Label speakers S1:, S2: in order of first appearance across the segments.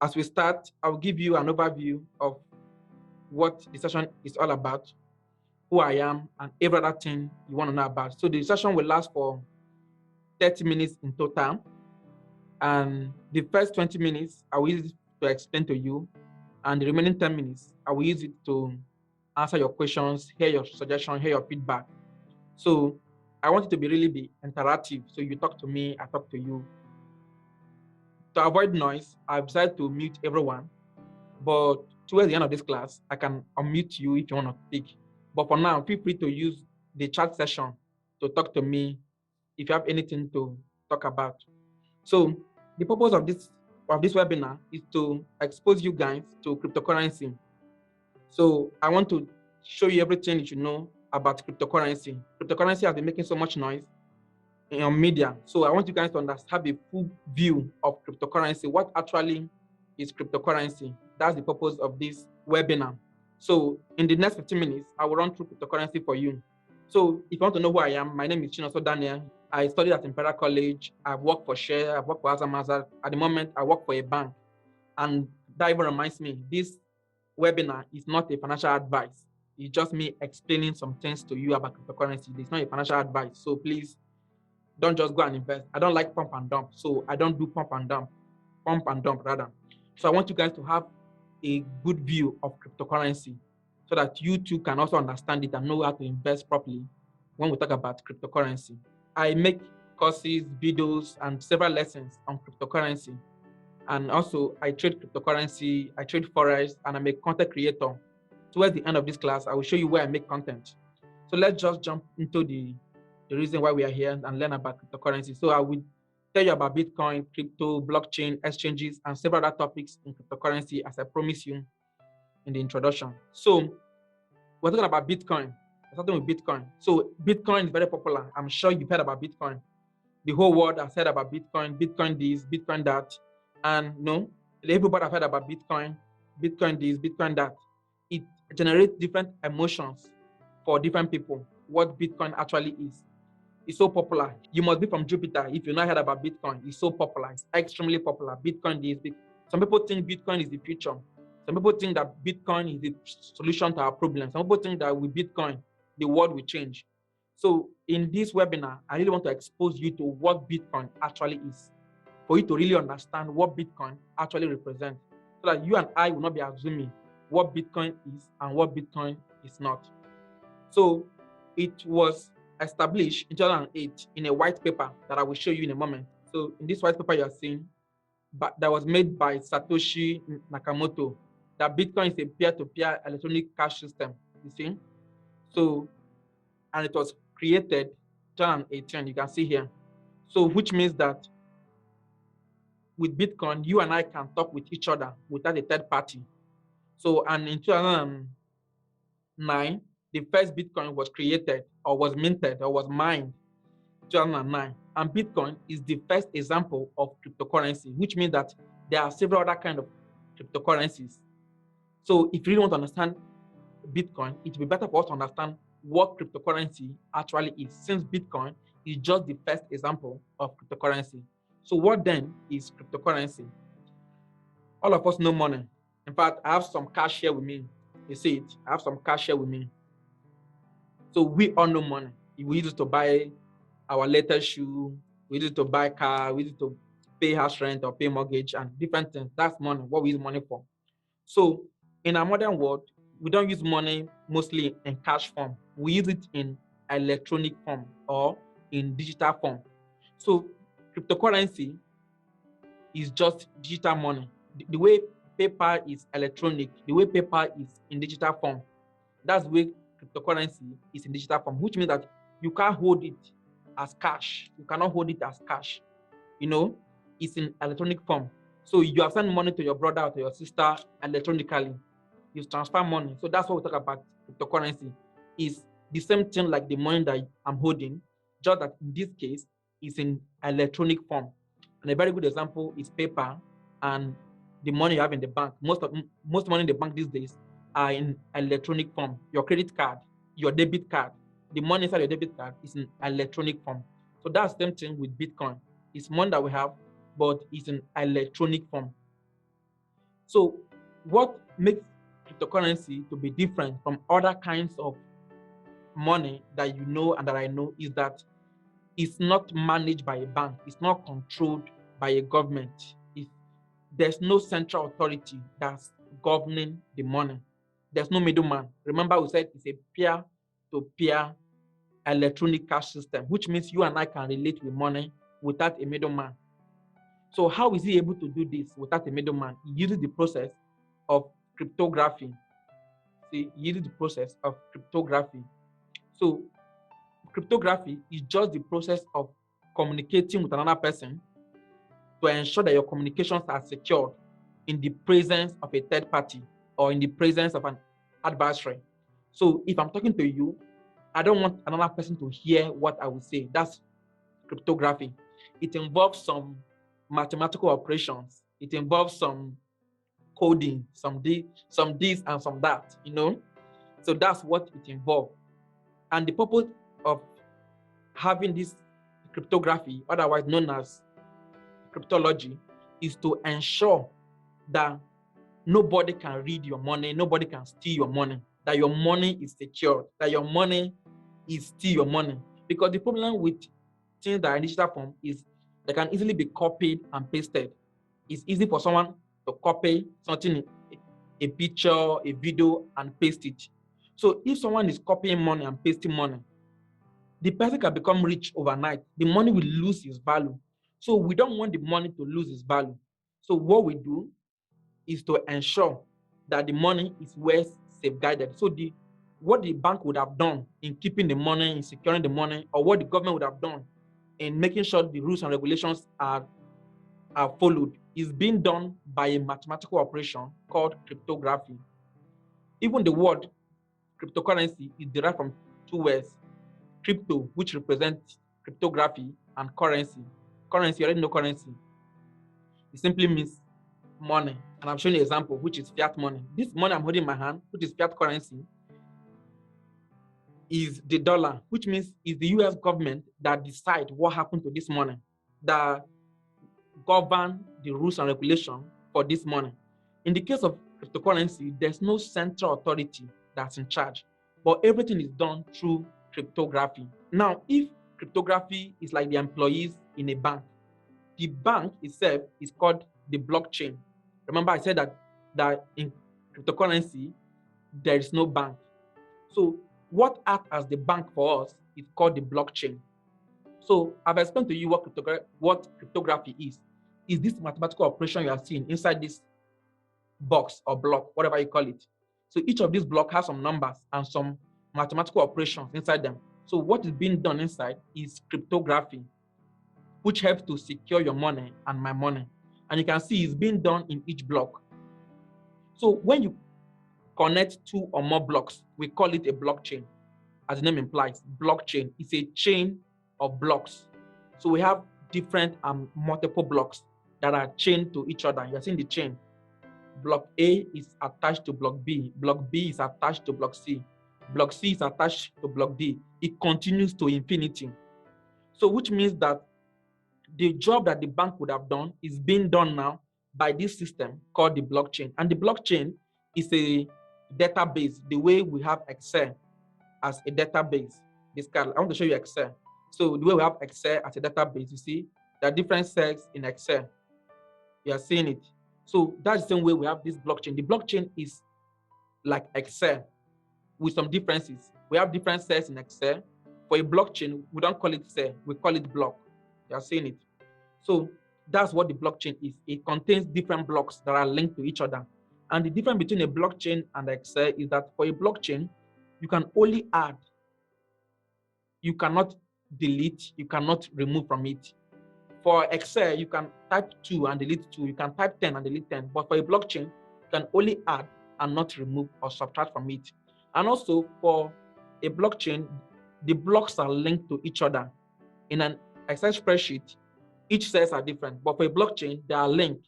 S1: As we start, I'll give you an overview of what the session is all about, who I am, and every other thing you want to know about. So the session will last for 30 minutes in total. And the first 20 minutes, I will use it to explain to you. And the remaining 10 minutes, I will use it to answer your questions, hear your suggestion, hear your feedback. So I want it to be interactive. So you talk to me, I talk to you. To avoid noise, I've decided to mute everyone. But towards the end of this class, I can unmute you if you want to speak. But for now, feel free to use the chat session to talk to me if you have anything to talk about. So the purpose of this webinar is to expose you guys to cryptocurrency. So I want to show you everything you should know about cryptocurrency. Cryptocurrency has been making so much noise in media. So I want you guys to have a full view of cryptocurrency. What actually is cryptocurrency? That's the purpose of this webinar. So in the next 15 minutes, I will run through cryptocurrency for you. So if you want to know who I am, my name is Chinonso Daniel. I studied at Imperial College. I've worked for Share. I've worked for Azamaza. At the moment, I work for a bank. And that even reminds me, this webinar is not a financial advice. It's just me explaining some things to you about cryptocurrency. It's not a financial advice. So please don't just go and invest. I don't like pump and dump. So I don't do pump and dump rather. So I want you guys to have a good view of cryptocurrency so that you too can also understand it and know how to invest properly when we talk about cryptocurrency. I make courses, videos, and several lessons on cryptocurrency. And also I trade cryptocurrency, I trade forex, and I'm a content creator. Towards the end of this class, I will show you where I make content. So let's just jump into the reason why we are here and learn about cryptocurrency. So I will tell you about Bitcoin, crypto, blockchain, exchanges, and several other topics in cryptocurrency as I promised you in the introduction. So we're talking about Bitcoin. We're starting with Bitcoin. So Bitcoin is very popular. I'm sure you've heard about Bitcoin. The whole world has heard about Bitcoin, Bitcoin this, Bitcoin that. And no, everybody have heard about Bitcoin, Bitcoin this, Bitcoin that. It generates different emotions for different people. What Bitcoin actually is. It's so popular. You must be from Jupiter if you've not heard about Bitcoin. It's so popular. It's extremely popular. Bitcoin is big. Some people think Bitcoin is the future. Some people think that Bitcoin is the solution to our problems. Some people think that with Bitcoin, the world will change. So in this webinar, I really want to expose you to what Bitcoin actually is, for you to really understand what Bitcoin actually represents, so that you and I will not be assuming what Bitcoin is and what Bitcoin is not. So it was established in 2008 in a white paper that I will show you in a moment. So in this white paper you are seeing, but that was made by Satoshi Nakamoto, that Bitcoin is a peer-to-peer electronic cash system, you see. So, and it was created 2018, you can see here. So which means that with Bitcoin, you and I can talk with each other without a third party. So, and in 2009, the first Bitcoin was created or was minted or was mined 2009. And Bitcoin is the first example of cryptocurrency, which means that there are several other kinds of cryptocurrencies. So if you really want to understand Bitcoin, it will be better for us to understand what cryptocurrency actually is, since Bitcoin is just the first example of cryptocurrency. So what then is cryptocurrency? All of us know money. In fact, I have some cash here with me. You see it? I have some cash here with me. So we all know money. We use it to buy our latest shoe, we use it to buy car, we use it to pay house rent or pay mortgage and different things. That's money, what we use money for. So in our modern world, we don't use money mostly in cash form. We use it in electronic form or in digital form. So cryptocurrency is just digital money. The way paper is electronic, the way paper is in digital form, that's the way cryptocurrency is in digital form, which means that you can't hold it as cash. You cannot hold it as cash. You know, it's in electronic form. So you have sent money to your brother or to your sister electronically. You transfer money. So that's what we talk about cryptocurrency. Is the same thing like the money that I'm holding, just that in this case, it's in electronic form. And a very good example is paper and the money you have in the bank. Most money in the bank these days are in electronic form. Your credit card, your debit card, the money inside your debit card is in electronic form. So that's the same thing with Bitcoin. It's money that we have, but it's in electronic form. So what makes cryptocurrency to be different from other kinds of money that you know and that I know is that it's not managed by a bank. It's not controlled by a government. There's no central authority that's governing the money. There's no middleman. Remember, we said it's a peer-to-peer electronic cash system, which means you and I can relate with money without a middleman. So how is he able to do this without a middleman? He uses the process of cryptography. See, he uses the process of cryptography. So cryptography is just the process of communicating with another person to ensure that your communications are secured in the presence of a third party or in the presence of an adversary. So if I'm talking to you, I don't want another person to hear what I will say. That's cryptography. It involves some mathematical operations. It involves some coding, some this and some that, So that's what it involves. And the purpose of having this cryptography, otherwise known as cryptology, is to ensure that nobody can read your money, nobody can steal your money, that your money is secured, that your money is still your money. Because the problem with things that are in digital form is they can easily be copied and pasted. It's easy for someone to copy something, a picture, a video, and paste it. So if someone is copying money and pasting money, the person can become rich overnight. The money will lose its value. So we don't want the money to lose its value. So what we do is to ensure that the money is well safeguarded. So what the bank would have done in keeping the money, in securing the money, or what the government would have done in making sure the rules and regulations are followed is being done by a mathematical operation called cryptography. Even the word cryptocurrency is derived from two words: crypto, which represents cryptography, and currency. Currency, you already know currency. It simply means money. And I'm showing you an example, which is fiat money. This money I'm holding in my hand, which is fiat currency, is the dollar, which means it's the US government that decide what happened to this money, that govern the rules and regulation for this money. In the case of cryptocurrency, there's no central authority that's in charge, but everything is done through cryptography. Now, if cryptography is like the employees in a bank, the bank itself is called the blockchain. Remember, I said that in cryptocurrency, there is no bank. So what acts as the bank for us is called the blockchain. So I've explained to you what cryptography is. Is this mathematical operation you are seeing inside this box or block, whatever you call it. So each of these blocks has some numbers and some mathematical operations inside them. So what is being done inside is cryptography, which helps to secure your money and my money. And you can see it's being done in each block. So when you connect two or more blocks, we call it a blockchain. As the name implies, blockchain is a chain of blocks. So we have different multiple blocks that are chained to each other. You're seeing the chain. Block A is attached to block B. Block B is attached to block C. Block C is attached to block D. It continues to infinity. So which means that the job that the bank would have done is being done now by this system called the blockchain. And the blockchain is a database, the way we have Excel as a database. I want to show you Excel. So the way we have Excel as a database, you see, there are different cells in Excel. You are seeing it. So that's the same way we have this blockchain. The blockchain is like Excel with some differences. We have different cells in Excel. For a blockchain, we don't call it cell, we call it block. You are seeing it. So that's what the blockchain is. It contains different blocks that are linked to each other. And the difference between a blockchain and Excel is that for a blockchain, you can only add. You cannot delete, you cannot remove from it. For Excel, you can type 2 and delete 2. You can type 10 and delete 10. But for a blockchain, you can only add and not remove or subtract from it. And also for a blockchain, the blocks are linked to each other. In an Excel spreadsheet, each cells are different. But for a blockchain, they are linked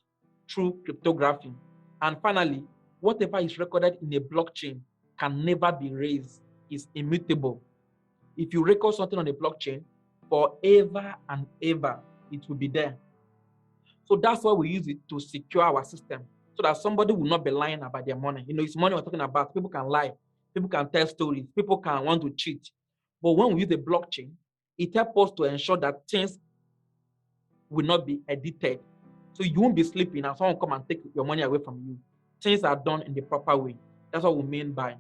S1: through cryptography. And finally, whatever is recorded in a blockchain can never be erased. It's immutable. If you record something on a blockchain, forever and ever, it will be there. So that's why we use it to secure our system. so that somebody will not be lying about their money. It's money we're talking about. People can lie, people can tell stories, people can want to cheat. But when we use the blockchain, it helps us to ensure that things will not be edited. So you won't be sleeping and someone come and take your money away from you. Things are done in the proper way. That's what we mean by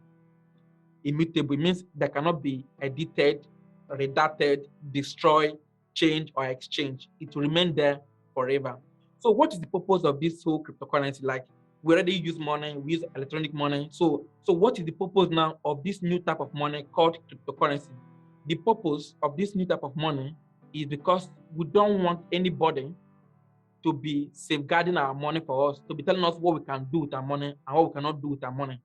S1: immutable. It means they cannot be edited, redacted, destroyed, changed, or exchanged. It will remain there forever. So what is the purpose of this whole cryptocurrency? Like, we already use money, we use electronic money. So what is the purpose now of this new type of money called cryptocurrency? The purpose of this new type of money is because we don't want anybody to be safeguarding our money for us, to be telling us what we can do with our money and what we cannot do with our money.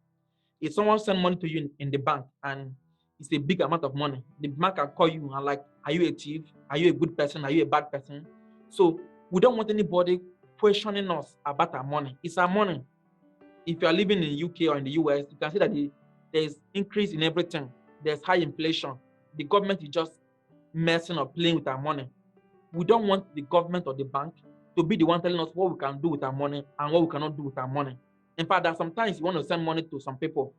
S1: If someone send money to you in the bank and it's a big amount of money, the bank can call you and like, are you a thief? Are you a good person? Are you a bad person? So we don't want anybody questioning us about our money. It's our money. If you are living in the UK or in the US, you can see that there's increase in everything. There's high inflation. The government is just messing or playing with our money. We don't want the government or the bank to be the one telling us what we can do with our money and what we cannot do with our money. In fact, that sometimes you want to send money to some people,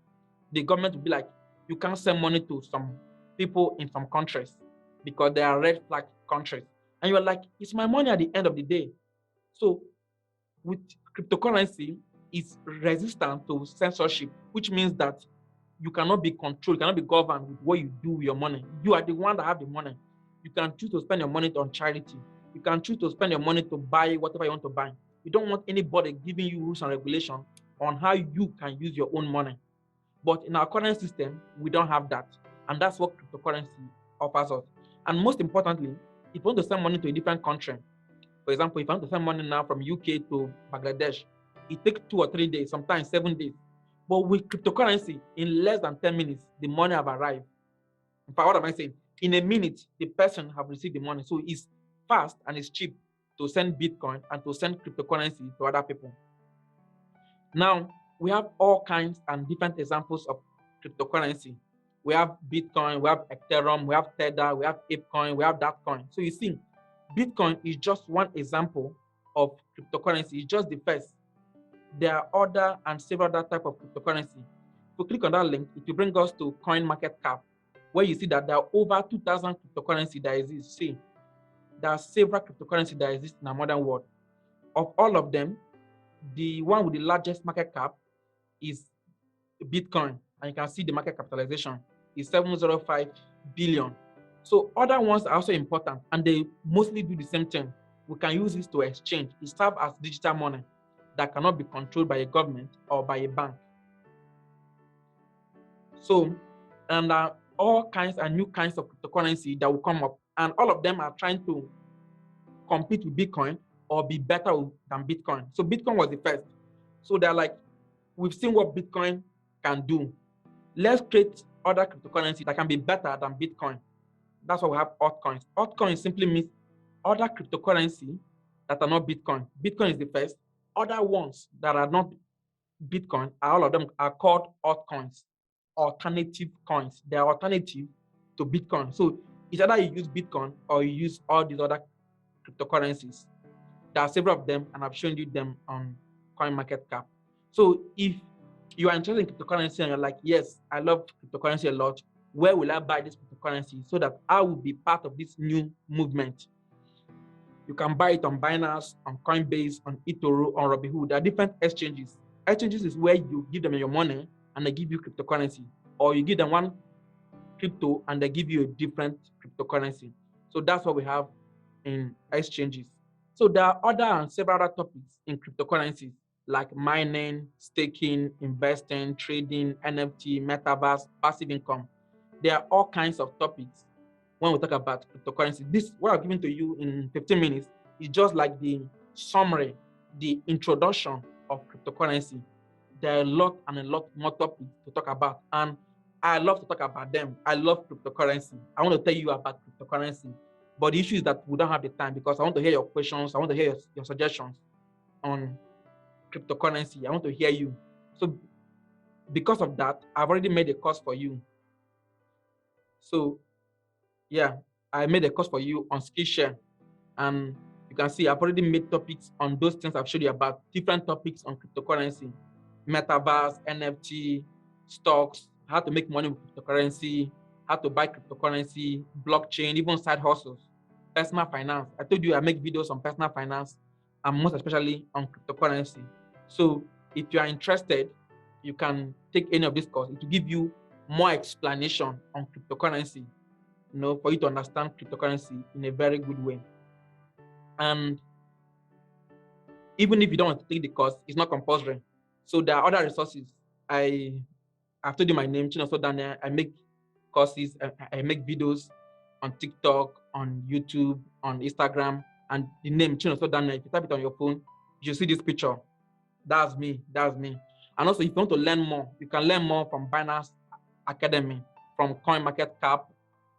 S1: the government will be like, you can't send money to some people in some countries because they are red flag countries. And you're like, it's my money at the end of the day. So with cryptocurrency, it's resistant to censorship, which means that you cannot be controlled, you cannot be governed with what you do with your money. You are the one that have the money. You can choose to spend your money on charity. You can choose to spend your money to buy whatever you want to buy. You don't want anybody giving you rules and regulations on how you can use your own money. But in our current system, we don't have that. And that's what cryptocurrency offers us. And most importantly, if you want to send money to a different country, for example, if I want to send money now from UK to Bangladesh, it takes 2 or 3 days, sometimes 7 days. But with cryptocurrency, in less than 10 minutes, the money have arrived. In fact, what am I saying? In a minute, the person have received the money. So it's fast and it's cheap to send Bitcoin and to send cryptocurrency to other people. Now, we have all kinds and different examples of cryptocurrency. We have Bitcoin, we have Ethereum, we have Tether, we have Ape Coin, we have that coin. So you see, Bitcoin is just one example of cryptocurrency. It's just the first. There are other and several other types of cryptocurrency. If you click on that link, it will bring us to Coin Market Cap, where you see that there are over 2,000 cryptocurrency that exist. See, there are several cryptocurrency that exist in our modern world. Of all of them, the one with the largest market cap is Bitcoin, and you can see the market capitalization is 705 billion. So other ones are also important, and they mostly do the same thing. We can use this to exchange. It serves as digital money that cannot be controlled by a government or by a bank. So, and all kinds and new kinds of cryptocurrency that will come up, and all of them are trying to compete with Bitcoin or be better than Bitcoin. So Bitcoin was the first. So they're like, we've seen what Bitcoin can do. Let's create other cryptocurrency that can be better than Bitcoin. That's why we have altcoins. Altcoins simply means other cryptocurrency that are not Bitcoin. Bitcoin is the first. Other ones that are not Bitcoin, all of them are called altcoins, alternative coins. They are alternative to Bitcoin. So it's either you use Bitcoin or you use all these other cryptocurrencies. There are several of them, and I've shown you them on CoinMarketCap. So if you are interested in cryptocurrency and you're like, yes, I love cryptocurrency a lot, where will I buy this cryptocurrency so that I will be part of this new movement? You can buy it on Binance, on Coinbase, on eToro, on Robinhood. There are different exchanges. Exchanges is where you give them your money and they give you cryptocurrency, or you give them one crypto and they give you a different cryptocurrency. So that's what we have in exchanges. So there are other and several other topics in cryptocurrencies like mining, staking, investing, trading, NFT, metaverse, passive income. There are all kinds of topics when we talk about cryptocurrency. This, what I've given to you in 15 minutes, is just like the summary, the introduction of cryptocurrency. There are a lot and a lot more topics to talk about, and I love to talk about them. I love cryptocurrency. I want to tell you about cryptocurrency, but the issue is that we don't have the time because I want to hear your questions. I want to hear your suggestions on cryptocurrency. I want to hear you. So because of that, I've already made a course for you. So yeah, I made a course for you on Skillshare, and you can see I've already made topics on those things I've showed you about, different topics on cryptocurrency, metaverse, NFT, stocks, how to make money with cryptocurrency, how to buy cryptocurrency, blockchain, even side hustles, personal finance. I told you I make videos on personal finance and most especially on cryptocurrency. So if you are interested, you can take any of this course. It will give you more explanation on cryptocurrency, for you to understand cryptocurrency in a very good way. And even if you don't want to take the course, it's not compulsory. So there are other resources. I've told you my name, Chinonso Daniel. I make courses, I make videos on TikTok, on YouTube, on Instagram, and the name Chinonso Daniel. If you type it on your phone, you see this picture. That's me. And also, if you want to learn more, you can learn more from Binance Academy, from CoinMarketCap,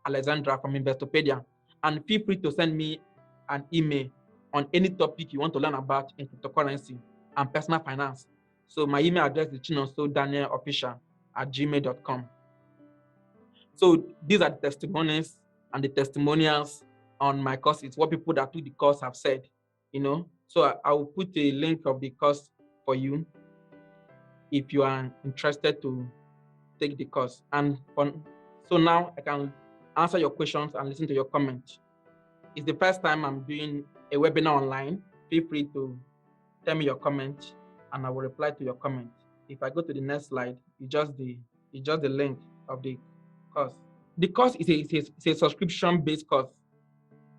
S1: Alexandra, from Investopedia. And feel free to send me an email on any topic you want to learn about in cryptocurrency and personal finance. So my email address is chinonsodanielofficial@gmail.com. So these are the testimonies and the testimonials on my courses, what people that took the course have said, So I will put a link of the course for you if you are interested to take the course. And so now I can answer your questions and listen to your comments. It's the first time I'm doing a webinar online. Feel free to tell me your comment and I will reply to your comment. If I go to the next slide, it's just the link of the course. The course is a subscription-based course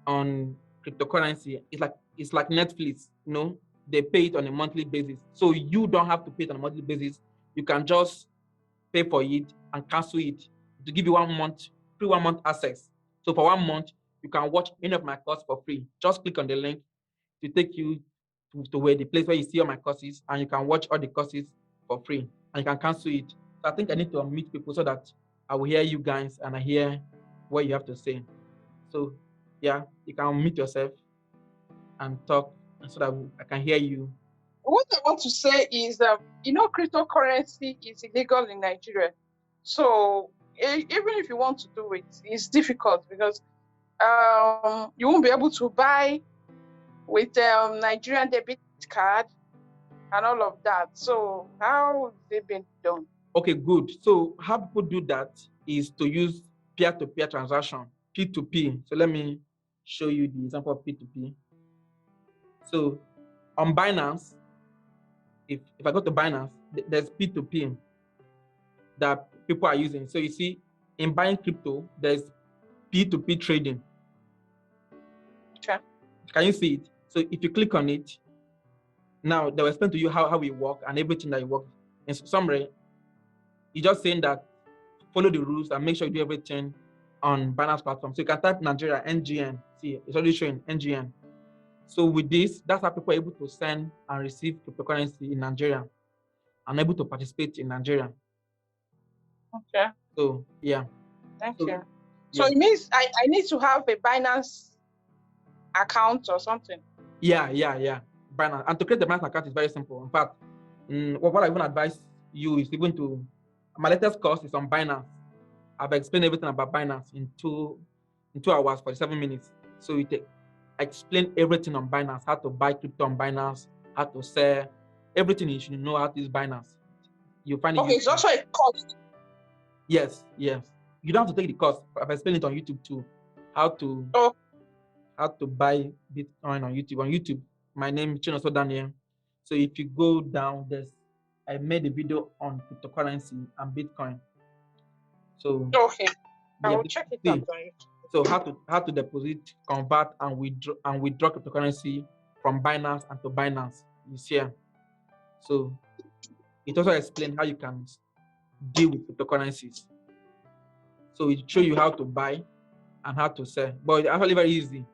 S1: on cryptocurrency. It's like Netflix, they pay it on a monthly basis. So you don't have to pay it on a monthly basis. You can just pay for it and cancel it to give you 1 month, free 1 month access. So for 1 month, you can watch any of my courses for free. Just click on the link to take you to where the place where you see all my courses, and you can watch all the courses for free, and you can cancel it. So I think I need to meet people so that I will hear you guys and I hear what you have to say. So yeah, you can meet yourself and talk so that I can hear you.
S2: What I want to say is that, cryptocurrency is illegal in Nigeria. So even if you want to do it, it's difficult because you won't be able to buy with Nigerian debit card and all of that. So how has it been done?
S1: Okay, good. So how people do that is to use peer-to-peer transaction, P2P. So let me show you the example of P2P. So on Binance, if I go to Binance, there's P2P that people are using. So you see, in buying crypto, there's P2P trading.
S2: Okay.
S1: Can you see it? So if you click on it, now they'll explain to you how it works and everything that it works. In summary, you're just saying that follow the rules and make sure you do everything on Binance platform. So you can type Nigeria, NGN. See, it's already showing NGN. So with this, that's how people are able to send and receive cryptocurrency in Nigeria and able to participate in Nigeria.
S2: Okay.
S1: So yeah.
S2: Thank you. So it means I need to have a Binance account or something.
S1: Yeah. Binance. And to create the Binance account is very simple. In fact, what I even advise you is even to, my latest course is on Binance. I've explained everything about Binance in 2 hours, 47 minutes. So I explain everything on Binance, how to buy crypto on Binance, how to sell, everything you should know how to use Binance. You find it.
S2: Okay, it's also a cost.
S1: Yes. You don't have to take the course. I've explained it on YouTube too. How to buy Bitcoin on YouTube. On YouTube, my name is Chinonso Daniel. So if you go down, I made a video on cryptocurrency and Bitcoin. So
S2: okay, I will check it out.
S1: So how to deposit, convert, and withdraw cryptocurrency from Binance and to Binance is here. So it also explains how you can deal with cryptocurrencies. So it shows you how to buy and how to sell. But it's actually very easy.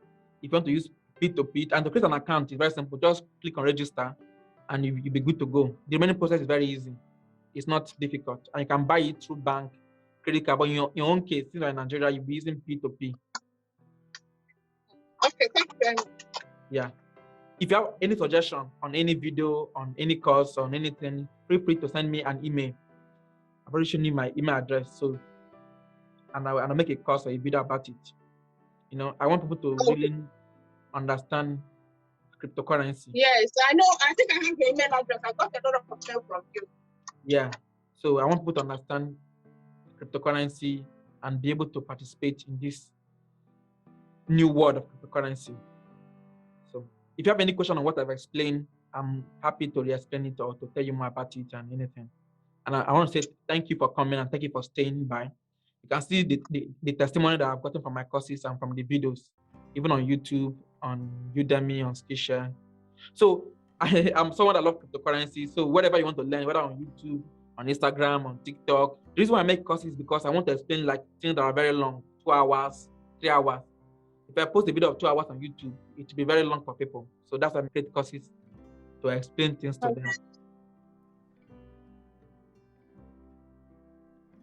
S1: If you want to use P2P and to create an account, it's very simple. Just click on register and you'll be good to go. The remaining process is very easy. It's not difficult. And you can buy it through bank, credit card. But in your own case, since you're in Nigeria, you'll be using P2P.
S2: Okay, thank you very much.
S1: Yeah. If you have any suggestion on any video, on any course, on anything, feel free to send me an email. I've already shown you my email address. So, and I'll make a course or a video about it. I want people to really understand cryptocurrency.
S2: Yes, I know. I think I have your email address. I got a lot of mail from you.
S1: Yeah. So I want people to understand cryptocurrency and be able to participate in this new world of cryptocurrency. So if you have any question on what I've explained, I'm happy to re-explain it or to tell you more about it and anything. And I want to say thank you for coming and thank you for staying by. You can see the testimony that I've gotten from my courses and from the videos, even on YouTube, on Udemy, on Skillshare. So I'm someone that loves cryptocurrency. So whatever you want to learn, whether on YouTube, on Instagram, on TikTok, the reason why I make courses is because I want to explain like things that are very long, 2 hours, 3 hours. If I post a video of 2 hours on YouTube, it will be very long for people. So that's why I create courses to explain things to them.